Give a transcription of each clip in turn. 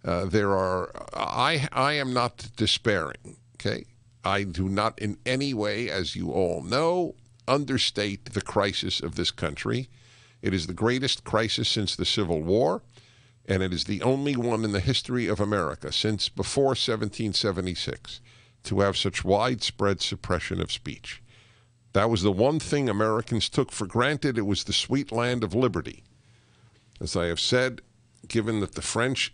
I am not despairing, okay? I do not in any way, as you all know, understate the crisis of this country. It is the greatest crisis since the Civil War, and it is the only one in the history of America since before 1776 to have such widespread suppression of speech. That was the one thing Americans took for granted. It was the sweet land of liberty. As I have said, given that the French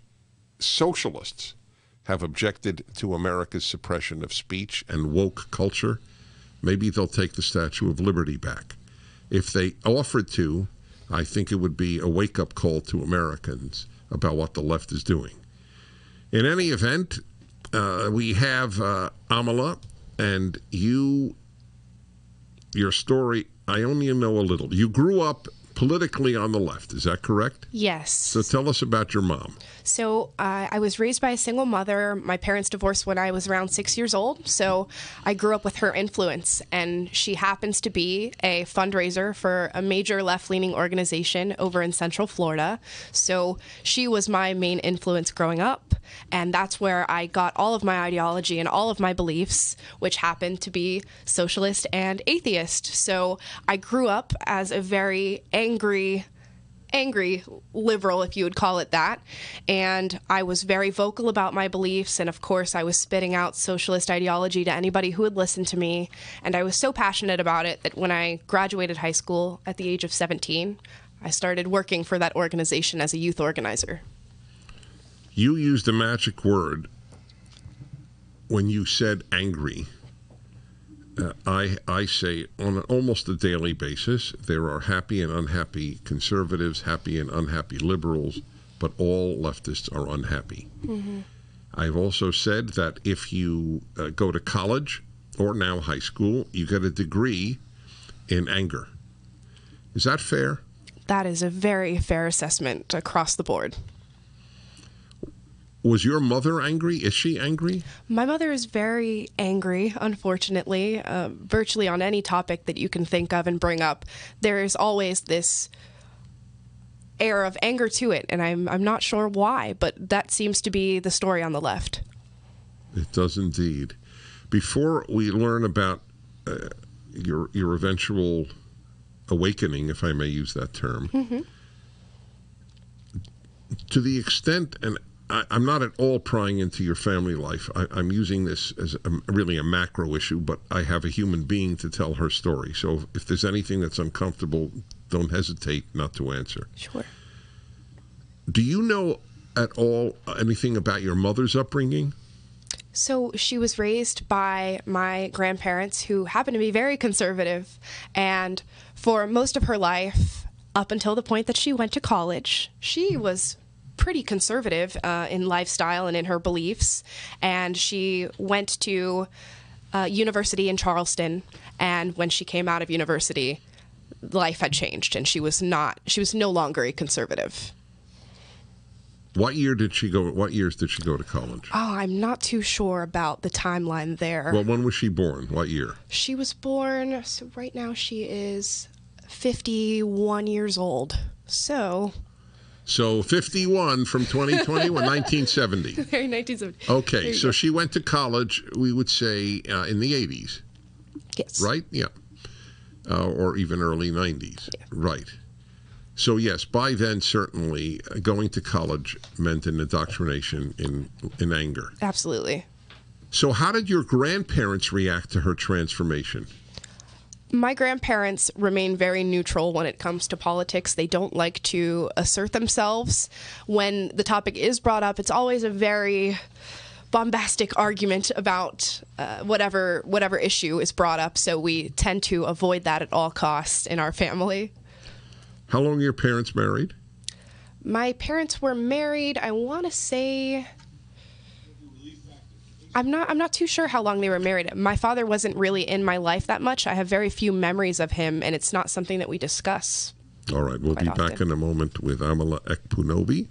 socialists have objected to America's suppression of speech and woke culture, maybe they'll take the Statue of Liberty back. If they offered to, I think it would be a wake-up call to Americans about what the left is doing. In any event, we have Amala, and your story, I only know a little. You grew up politically on the left, is that correct? Yes. So tell us about your mom. So I was raised by a single mother. My parents divorced when I was around 6 years old, so I grew up with her influence, and she happens to be a fundraiser for a major left-leaning organization over in Central Florida. So she was my main influence growing up, and that's where I got all of my ideology and all of my beliefs, which happened to be socialist and atheist. So I grew up as a very angry liberal, if you would call it that. And I was very vocal about my beliefs. And of course, I was spitting out socialist ideology to anybody who would listen to me. And I was so passionate about it that when I graduated high school at the age of 17, I started working for that organization as a youth organizer. You used a magic word when you said angry. I say on almost a daily basis, there are happy and unhappy conservatives, happy and unhappy liberals, but all leftists are unhappy. Mm-hmm. I've also said that if you go to college or now high school, you get a degree in anger. Is that fair? That is a very fair assessment across the board. Was your mother angry? Is she angry? My mother is very angry, unfortunately. Virtually on any topic that you can think of and bring up, there is always this air of anger to it, and I'm not sure why, but that seems to be the story on the left. It does indeed. Before we learn about your eventual awakening, if I may use that term, mm-hmm. to the extent, and I'm not at all prying into your family life. I'm using this as really a macro issue, but I have a human being to tell her story. So if there's anything that's uncomfortable, don't hesitate not to answer. Sure. Do you know at all anything about your mother's upbringing? So she was raised by my grandparents, who happened to be very conservative. And for most of her life, up until the point that she went to college, she was pretty conservative in lifestyle and in her beliefs, and she went to university in Charleston, and when she came out of university, life had changed, and she was no longer a conservative. What years did she go to college? Oh, I'm not too sure about the timeline there. Well, when was she born? What year? She was born, so right now she is 51 years old. So 51 from 2020 or 1970? Very 1970. Okay, so she went to college, we would say, in the 80s. Yes. Right? Yeah. Or even early 90s. Yeah. Right. So yes, by then, certainly, going to college meant an indoctrination in anger. Absolutely. So how did your grandparents react to her transformation? My grandparents remain very neutral when it comes to politics. They don't like to assert themselves. When the topic is brought up, it's always a very bombastic argument about whatever issue is brought up, so we tend to avoid that at all costs in our family. How long were your parents married? My parents were married, I want to say... I'm not too sure how long they were married. My father wasn't really in my life that much. I have very few memories of him, and it's not something that we discuss. All right, we'll be back in a moment with Amala Ekpunobi.